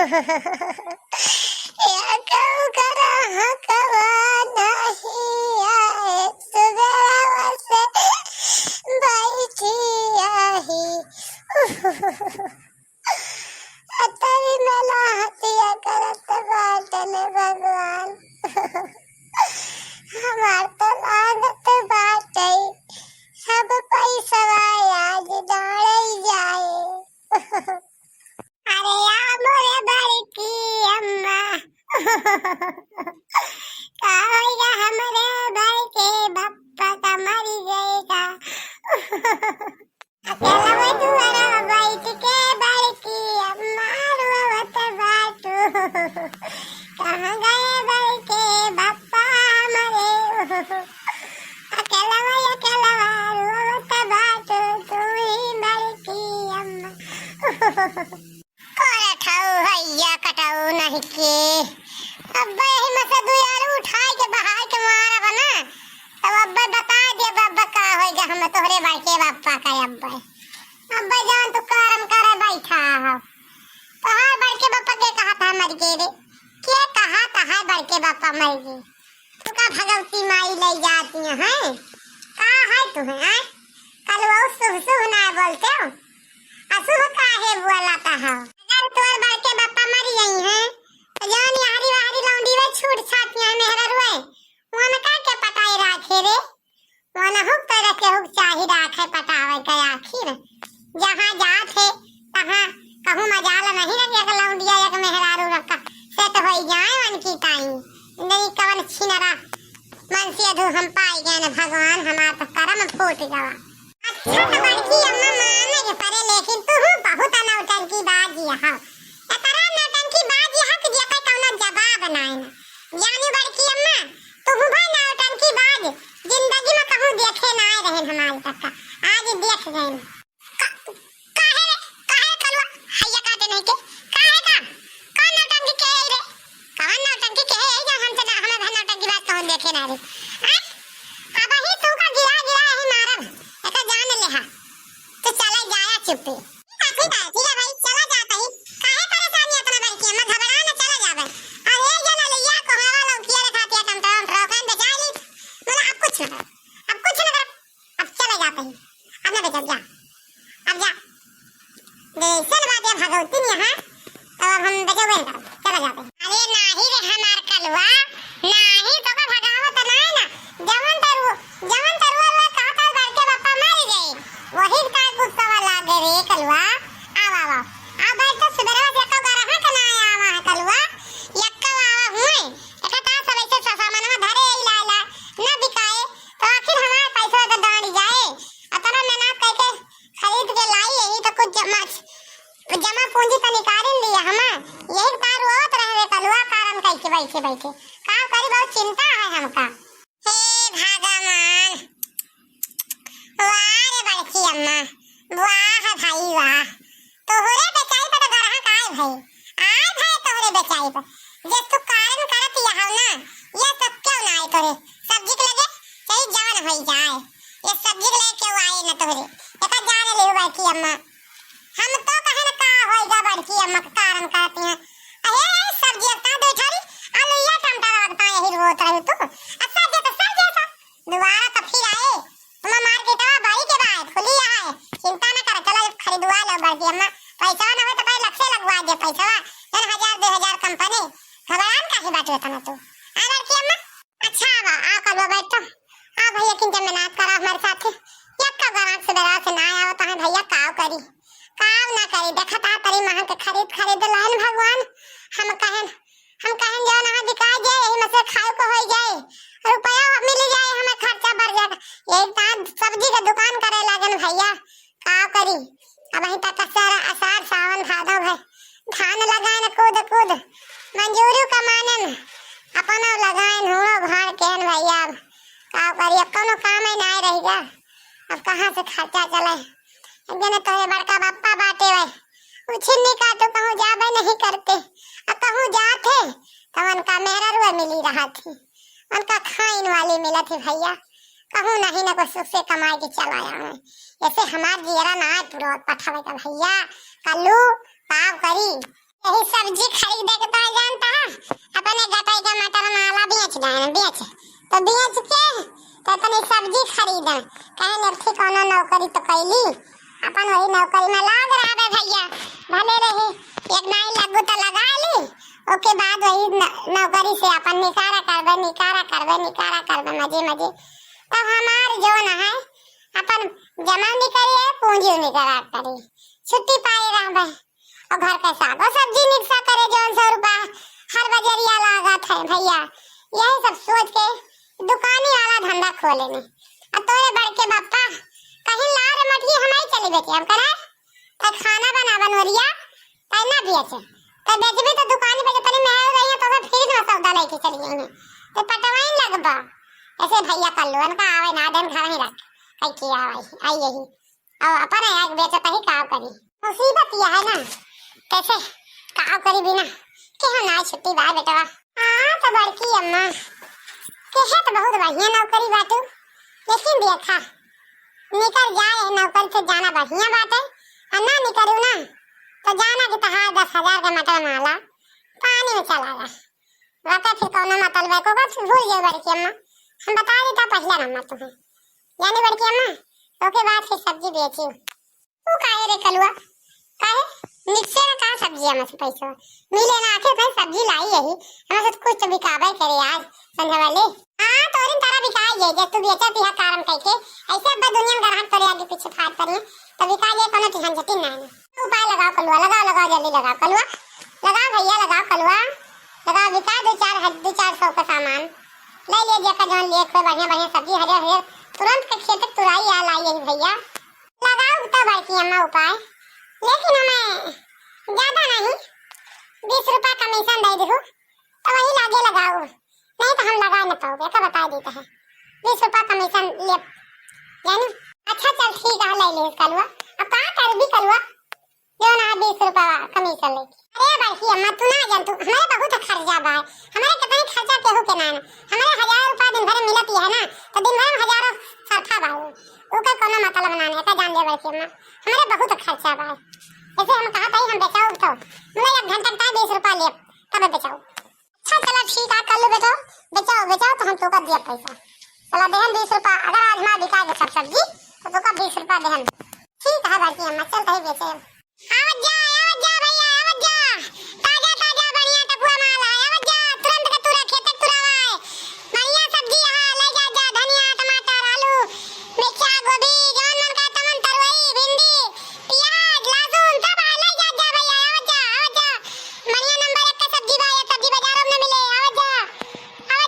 या कहूँ करा हकवा नहीं आए सुबह से बैठी आही अतरी मेला हतिया करत बाटन भगवान हमार तो लागत बाटे सब पैसा आज दौड़ जाए। अरे या मोरे बड़की अम्मा का होगा हमारे भाई के बप्पा का मर जाएगा। अकेला मैं दुआरा बैठ के बड़की अम्मा रोवत बाटू कहाँ गए भाई के बप्पा हमारे। अकेला रोवत बाटू तू ही बड़की अम्मा। भैया कटाऊ नहीं के अब्बा यही मसा दो यार उठाए के बाहर के मारा बना तब अब्बा बता दे बाबा का होएगा हम तोहरे भाई के बापा का अब्बा जान तू करम करे बैठा हो तोहर भाई के बापा के कहा था मर गए रे के कहा था है भाई के बापा मर गए तू का भगवती माई ले जाती है का है तू है कल वो सुह ना बोलते हो असुह काहे बोलाता है तोर बार के बापा मर गई हैं तो जान यारी वारी लौंडी वे छूट छातियां मेहरा रुए वहां का के पटाई राखे रे वहां हुक तरह के हुक चाही राखे पटावे के आखिर जहां जात है तहां कहूं मजाल नहीं रे एक लौंडिया एक मेहरारू रखा से तो होई जाए मन की टाइम नहीं कवन छिनरा मन से अधू हम पाई गए न भगवान हमार तो करम फूट गवा। अच्छा तो बड़की अम्मा माने के परे लेकिन तू बहुत नौटंकी बाजी है एतरा नौटंकी बाजी है कि जे कौनो जवाब नहीं ना यानी बड़की अम्मा तू भाई नौटंकी बाज जिंदगी में कहूं देखे ना रहे हमारे तक का आज देख गए काहे कलवा हैया काटे नहीं के काहे का कौन नौटंकी के रे कौन नौटंकी के है जो हमसे हमें नौटंकी बात कहूं देखे ना रे अब ही तू का गिरा ही मारब एका जान ले हा तो चला जाया चुप्पे ठीक है भाई चला जाता ही काहे परेशानी इतना बड़की अम्मा घबरा ना चला जावे अरे जना लिया को हवा लौकिया रखाती है टमटम रोकन बचा ली बोला अब कुछ ना अब चला जाता ही अब ना बचा जा अब जा दे चल बात है भगवती ने हां तो अब हम बचे हुए चला जाते अरे नाही रे हमार कलवा नाही तो का भगावो तो नहीं ना जवन तरु वाला कहता बड़के बापा मर गए वही का गुस्सा वाला दे रे कलवा आवा आ भाई तो सुबह से का रहा कना आवा है कलवा यक्का आवा हुए एका ता सब ऐसे सामान में धरे लाला न बिकाए तो आखिर हमारा पैसा तो दांडी जाए अतरा मेहनत करके खरीद के लाई यही तो कुछ जमा पूंजी तो निकाल लिया हम यही कार रोत रहे कलवा कारण कह के बैठे काम करी बहुत चिंता है हमका हे भगवान वाह रे बड़की अम्मा वाह भाई वाह तोहरे बेचाई पर गरहा काय भाई आय भाई तोहरे बेचाई पर जे तू कारण करत यहां ना ये सब क्यों ना आए तोरे सब्जी के लगे चाहे जान होई जाए ये सब्जी के लगे क्यों आए ना तोहरे एका जान ले बड़की अम्मा हम तो कहे ना का होएगा बड़की अम्मा का कारण करती हैं अरे सब्जी का दो थाली आलू या टमाटर रखता यही रोत रहे तू अच्छा जे तो सब जैसा दोबारा तो फिर आए हम मार्केट में बारी के बाद खुली है चिंता ना कर चलो खरीदवा लो बड़की अम्मा पैसा ना हो तो भाई लक्ष्य लगवा दे पैसा जन 1000 कंपनी घबरान काहे बात होता ना तू आ बड़की अम्मा अच्छा बा आ कल बैठो आ भैया किन मेहनत करा हमारे साथ यक्का ग्राहक से दरा से ना आवे तो है भैया काव करी काव ना करी देखता तरी महंग के खरीद लाइन भगवान हम कहें जो ना दिखाई जाए यही में से खाए को हो जाए रुपया मिल जाए हमें खर्चा बढ़ जाएगा यही ता सब्जी का दुकान करे लागन भैया काव करी अब ही तक सारा आषाढ़ सावन भादव है धान लगाए न कूद मंजूरी कमाने में अपन लगाए हुआ भाड़ केन भैया काव करी अब कोनो काम ही नहीं रहेगा अब कहां से खर्चा चले जने तोरे बड़का बापा बाटे वे उछिन्नी का तो कहूं जाबे नहीं करते अब कहूं जाते तो उनका मेरा रुआ मिली रहा थी उनका खाइन वाली मिला थी भैया कहूं नहीं ना को सुख से कमाई के चलाया मैं ऐसे हमार जीरा ना पूरा पठावे का भैया कल्लू पाव करी यही सब्जी खरीदे के तो जानता है अपने गटाई का मटर माला बेच गए बेच तो बेच के तो तनी सब्जी खरीदे कहे नर्थी कोनो नौकरी तो कैली अपन वही नौकरी में लाग रहा है भैया भले रहे एक नाई लगू तो लगा ली ओके बाद वही नौकरी से अपन निकारा करबे मजे मजे तब हमार जो न है अपन जमा नहीं करिए पूंजी नहीं करा करी छुट्टी पाए रहबे और घर का सागो सब्जी निकसा करे जो 100 रुपया हर बजरिया लागत है भैया यही सब सोच के दुकानी वाला धंधा खोले ने अब तोरे बड़के बापा कहीं ला रे मटिया हमारी चली बेटी हम करे तो खाना बना बनवरिया तैना बेचे तो बेचबे तो दुकान पे तनी महल रही तो फिर ना सौदा लेके चली गई तो पटवाइन लगबा ऐसे भैया कल्लुअन का आवे ना दिन घर ही रख कई किया आई यही और अपन एक बेचे तो ही काम करी मुसीबत यह है ना कैसे काम करी बिना के ना छुट्टी बा बेटा हां तो बड़की अम्मा कहे तो बहुत बढ़िया नौकरी बाटू लेकिन देखा निकल जाए नौकरी से जाना बढ़िया बात है और ना निकलू ना तो जाना कि तहां 10,000 का मटर माला पानी में चला गया वाका फिर कौन मतलब को बस भूल गए बड़की अम्मा हम बता देता पहला नंबर तुम्हें यानी बड़की अम्मा तो के बाद फिर सब्जी बेची तू काहे रे कलुआ काहे निश्चय ना कहा सब्जी हम से पैसा मिले ना आके भाई सब्जी लाई यही हम से कुछ तो बिकाबे करे आज संध्या वाले हां तोरिन तारा बिकाई जे जे तू बेचा तिहा कारण कह के ऐसे अब दुनिया में ग्राहक तोरे आगे पीछे फाड़ करिए तो बिका ले कोनो तिहान जतिन ना उपाय लगाओ कलुआ लगाओ जल्दी लगाओ कलुआ लगाओ भैया लगाओ कलुआ लगाओ बिका 2-400 का सामान ले ले जेका जौन ले कोई बढ़िया सब्जी हरे तुरंत के खेत तुराई आ लाई यही भैया लगाओ तो बड़की अम्मा उपाय लेकिन हमें ज्यादा नहीं 20 रुपया कमीशन दे दो तो वही लागे लगाओ नहीं तो हम लगा न पाओगे क्या बता देता है 20 रुपया कमीशन ले यानी अच्छा चल ठीक है ले ले कलुआ अब कहाँ कर भी कलुआ जो ना 20 रुपया कमीशन ले अरे बड़की अम्मा तू ना जान तू हमारे बहुत खर्चा बा हमारे कितना खर्चा केहू के ना हमारे 1000 रुपया दिन भर मिलत है ना तो दिन भर में हजारों सरफा बा ओका कोनो मतलब ना का जान ले बड़की अम्मा हमारे बहुत खर्चा बा ऐसे हम कहा भाई हम बेचाओ तो मुझे 1 घंटा का 20 रुपया ले तब बेचाओ अच्छा चलो ठीक है कल बेचाओ तो हम तो का दिया पैसा चला देहन 20 रुपया अगर आज ना बिका के सब सब्जी तो का 20 रुपया देहन ठीक है बाकी अम्मा चल कहीं बेचे आवत जा भैया आवत जा ताजा बढ़िया टपुआ माल आवत जा तुरंत के तुरा खेत तुरावा बढ़िया सब्जी है ले जा धनिया टमाटर आलू मिर्चा गोभी जौन मन का तमन तरवई भिंडी प्याज लहसुन सब ले जा भैया आवत जा बढ़िया नंबर 1 का सब्जी बा ये सब्जी बाजारों में मिले आवत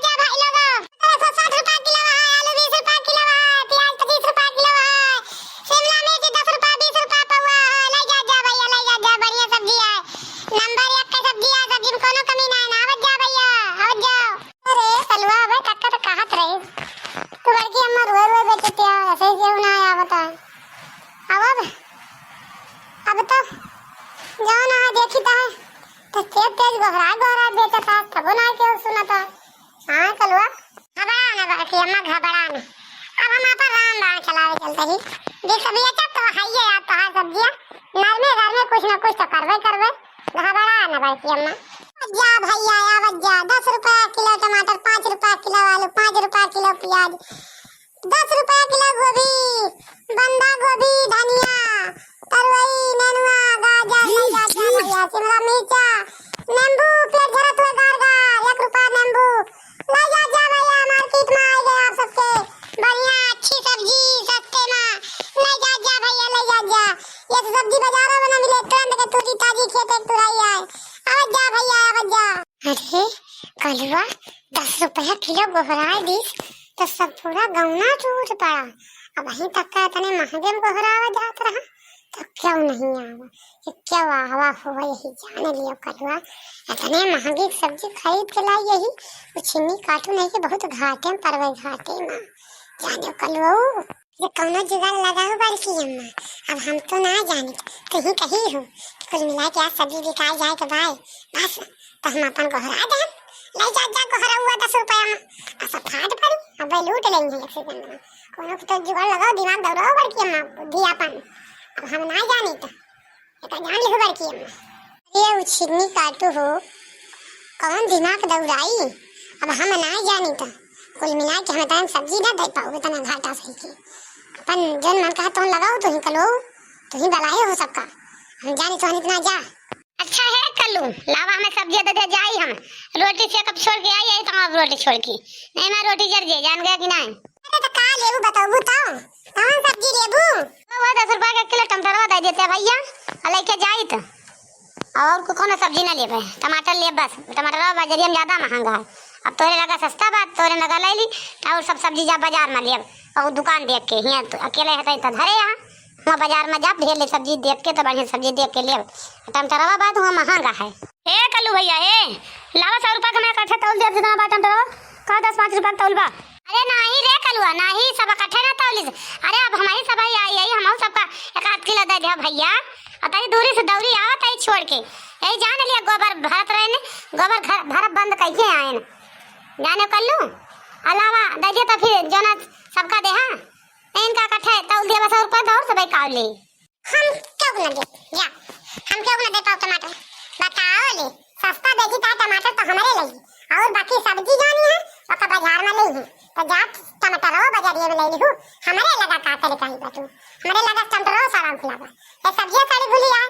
जा भाई लोगो 160 रुपया किलो है आलू 20 रुपया किलो है प्याज 25 रुपया किलो है शिमला मिर्च 10 रुपया 20 रुपया पौवा है ले जा भैया ले जा बढ़िया सब्जी है नंबर 1 का सब्जी है सब्जी में कोनो कमी ना है आवत जा भैया आवत जा अरे कलवा भाई टक्का तो कहत रही तो बड़की अम्मा रोए बेचते हैं ऐसे क्यों ना आया बता अब तो जाओ ना देखी है तो तेज गोहरा बेटा था तब ना क्यों सुना था हां कलवा घबरा ना बड़की अम्मा घबरा ना अब हम आप राम राम चलावे चलते ही देख अभी अच्छा तो हाइए आप तो सब्जियां घर में कुछ ना कुछ तो करवे घबरा ना बड़की अम्मा जा भैया आवत जा 10 रुपया किलो टमाटर 5 रुपया किलो आलू 5 रुपया किलो प्याज 10 रुपया किलो गोभी बंदा गोभी धनिया तरवई नेनुआ गाजर भैया शिमला मिर्चा नींबू पेट भरा तो गार 1 रुपया नींबू ले जा भैया मार्केट में आ गए आप सबके बढ़िया अच्छी सब्जी सस्ते में ले जा भैया ले जा ये तो सब्जी बाजारों में ना मिले तुरंत के तुरी ताजी खेत तुराई आए आवत जा भैया आवत जा अरे कलवा 10 रुपया किलो गोहरा दिस तो सब पूरा गौना टूट पड़ा अब वहीं तक का इतने महंगे में गोहरावा जात रहा तो क्यों नहीं आवा कि क्या हवा हुआ यही जाने लियो कलवा इतने महंगी सब्जी खरीद के लाई यही वो छिन्नी काटू नहीं कि बहुत घाटे में परवे घाटे में जाने कलवा ये कौनो जुगाड़ लगाओ बड़की अम्मा अब हम तो ना जाने कहीं हो कुल मिला के सब्जी बिकाई जाए के भाई बस तो हम अपन गोहरा दे ले जा गोहरा हुआ 10 रुपया में ऐसा फाड़ पड़ी अब लूट लेंगे एक सेकंड में कोनो तो जुगाड़ लगाओ दिमाग दौड़ाओ बड़की अम्मा बुद्धि अपन अब हम ना जानी तो जान लो बड़की अम्मा ये उछिन्नी काटू हो कौन दिमाग दौड़ाई। अब हम ना जानी तो कुल मिला के हमें टाइम सब्जी ना दे पाओ इतना घाटा सही के अपन जन मन कहा तो लगाओ तो ही कलो तो ही बलाए हो सबका हम जानी तो इतना जा। अच्छा है कल्लू लावा हमें सब्जी दे दे जाई हम रोटी से कब छोड़ के आई तो अब रोटी छोड़ की नहीं मैं रोटी जर जे जान गया कि नहीं। अरे तो का लेबू बताओ तो कौन सब्जी लेबू। वो 10 रुपए का किलो टमाटर दे देते भैया लेके जाई तो और को कोनो सब्जी ना ले पाए टमाटर ले बस टमाटर बाजारिया में ज्यादा महंगा है। अब तोरे लगा सस्ता बात तोरे लगा ले ली और सब सब्जी जा बाजार में ले और दुकान देख के यहाँ तो अकेले है तो धरे यहाँ वहाँ बाजार में जा ढेर ले सब्जी देख के तो बढ़िया सब्जी देख के ले टमाटरवा बात वहाँ महंगा है। ए कल्लू भैया ए लावा 100 रुपए का मैं इकट्ठे तौल दे जितना बा टमाटरवा का 10-5 रुपए तौल बा। अरे नहीं रे कलुआ नहीं सब इकट्ठे ना तौली। अरे अब हमारी सब आई आई हम सबका 1-8 किलो दे दे भैया अतई दूरी से दौड़ी आवत आई छोड़ के यही जान लिया गोबर भरत रहे ने गोबर घर भर बंद कैसे आए न जाने कल्लू अलावा दे दे तो फिर जो ना सबका दे हाँ इनका इकट्ठे तौल दिया 100 रुपए दौड़ से भाई काट ले। हम क्यों न दे जा हम क्यों न दे पाओ टमाटर बताओ ले सस्ता देगी ता टमाटर तो हमारे लगी और बाकी सब्जी जानी है और का बाजार में ले तो जा टमाटर रो बाजारिया में ले ली हूं हमारे लगा का करे कहीं बा तू हमारे लगा टमाटर रो सारा खुलाबा ये सब्जी सारी भूली आ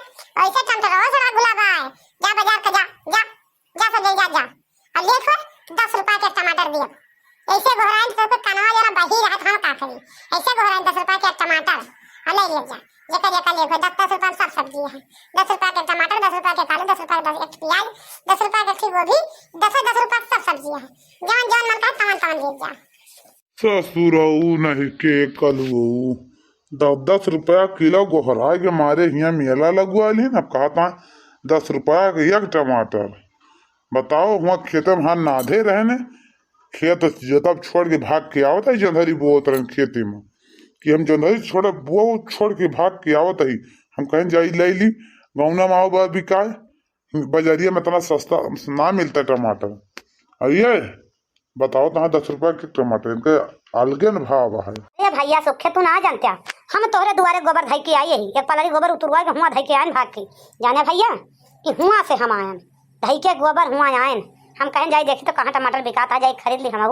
ऐसे टमाटर रो सारा खुलाबा है जा बाजार का जा जा जा सब ले जा और ले फिर 10 रुपए के टमाटर दियो ऐसे घोराइन तो कनवा जरा बही रहा था का करी ऐसे घोराइन 10 रुपए के टमाटर और ले जा जका ले 10 रुपए सब सब्जी है 10 रुपए के टमाटर 10 रुपए के आलू 10 रुपए का प्याज 10 रुपए का गोभी 10 रुपए सब सब्जी है जान जान मन का तमन ले जा। ससुरऊ नहीं के कलू 10 रुपया किलो गोहरा के मारे हिया मेला लगवा ली ना कहता 10 रुपया के एक टमाटर बताओ वहाँ खेत में हाँ नाधे रहे ने खेत जब छोड़ के भाग के आवत है जंधरी बोत रहे खेती में कि हम जंधरी छोड़ वो छोड़ के भाग के आवत है हम कहीं जाई ले ली गौना माओ बा बिकाए बाजारिया में इतना सस्ता ना मिलता टमाटर ये बताओ तो 10 रुपए के टमाटर इनके अलगे न भाव है। ए भैया सुखे तू ना जानते हम तोहरे दुआरे गोबर धई के आई ही एक पलरी गोबर उतरवा के हुआ धई के आए भाग के जाने भैया कि हुआ से हम आए धई के गोबर हुआ आए हम कहीं जाए देखी तो कहाँ टमाटर बिकाता जाए खरीद ली हम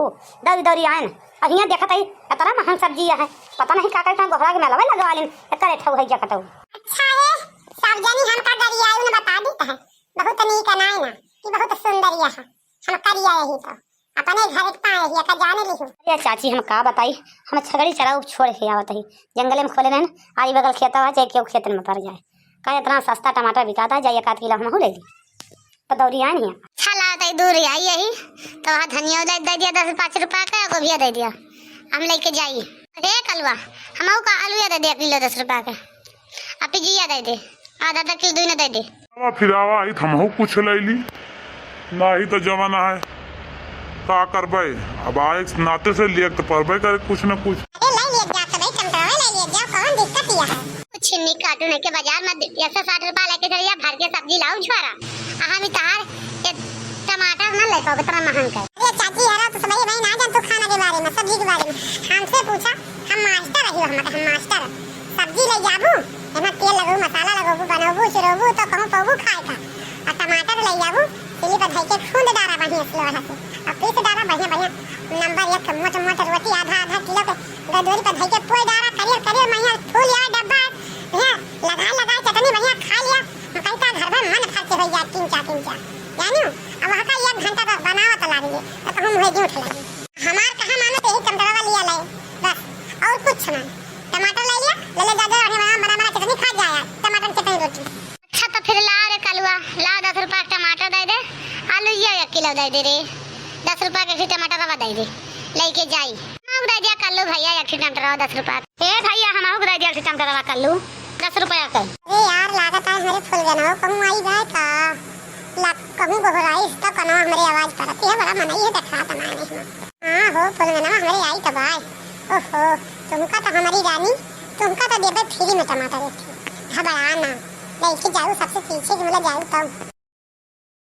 दौड़ी दौड़ी आए और यहाँ देखा था इतना महंग सब्जी है पता नहीं का गोहरा के मेला में लगवा ली एक रेठा है जकटऊ। अच्छा है सब जनी हम का दरिया उन्हें बता देता है बहुत नीक नाई ना कि बहुत सुंदर है हम करिया यही तो अपने घर के पाए ही का जाने ली हूं। अरे चाची हम का बताई हम छगड़ी चराऊ छोड़ के आवत ही जंगल में खोले न आरी बगल खेत है चाहे क्यों खेत में पड़ जाए का इतना सस्ता टमाटर बिकाता है जाइए 1 किलो हम ले ली तो दौड़ी आई नहीं छला तई दूर आई यही तो धनिया दे दिया 10-5 रुपए का गोभी दे दिया हम लेके जाई। अरे कलवा हमऊ का आलू दे दिया किलो 10 रुपए का अपी जिया दे दे आधा किलो दूना दे दे फिर आवा आई हमहू कुछ ले ली ना ही तो जमाना है का करबे अब आए नाते से लिए तो परबे करे कुछ न कुछ। अरे ले ले जा भाई टमाटर ले ले जा कौन दिक्कत है कुछ नहीं काटने के बाजार में 160 रुपए लेके चलिए भर के सब्जी लाओ छोरा हम तार टमाटर ना ले तो कितना महंगा है। अरे चाची हरा तो भाई भाई ना जान तो खाना के बारे में सब्जी के बारे में हमसे पूछा हम मास्टर रही हम मास्टर सब्जी ले जाबू एमा तेल लगो मसाला लगो बनाबू चिरोबू तो कहूं पबू खाए का और टमाटर ले जाबू सिली पर धई के खूंद डारा बढ़िया से लोहा से अब पीस डारा बढ़िया नंबर 1 मोटा मोटा रोटी आधा किलो के गदोरी पर धई के पोई डारा करियर महिया फूल या डब्बा यहां लगा चटनी बढ़िया खा लिया मकई का घर में मन खर्च हो गया 3-4 जानियो अब वहां का 1 घंटा का बनावत लागी तो कहूं मुझे झूठ लगी हमार कहां मानो तो ही टमाटर लिया ले बस और कुछ ना टमाटर ले लिया ले दादा बना चटनी खा जाया टमाटर चटनी रोटी। अच्छा तो फिर ला रे कलुआ ला 10 रुपए टमाटर दे दे आलू ये 1 किलो दे दे रे 10 रुपए के टमाटर रवा दे दे लेके जाई हम दे दिया कल्लू भैया 1 टमाटर 10 रुपए ए भैया हम दे दिया टमाटर रवा कल्लू 10 रुपए का। अरे यार लागत है हमारे फूल गना कहूं आई जाए का लग कहूं गोहराई तो कनो हमारी आवाज पड़ती है बड़ा मनाई है देखा तो माने हां हो फूल गना हमारे आई तो भाई ओहो तुमका तो हमारी रानी तुमका तो देबे फ्री में टमाटर घबराना लेके जाओ सबसे पीछे जो जाओ तो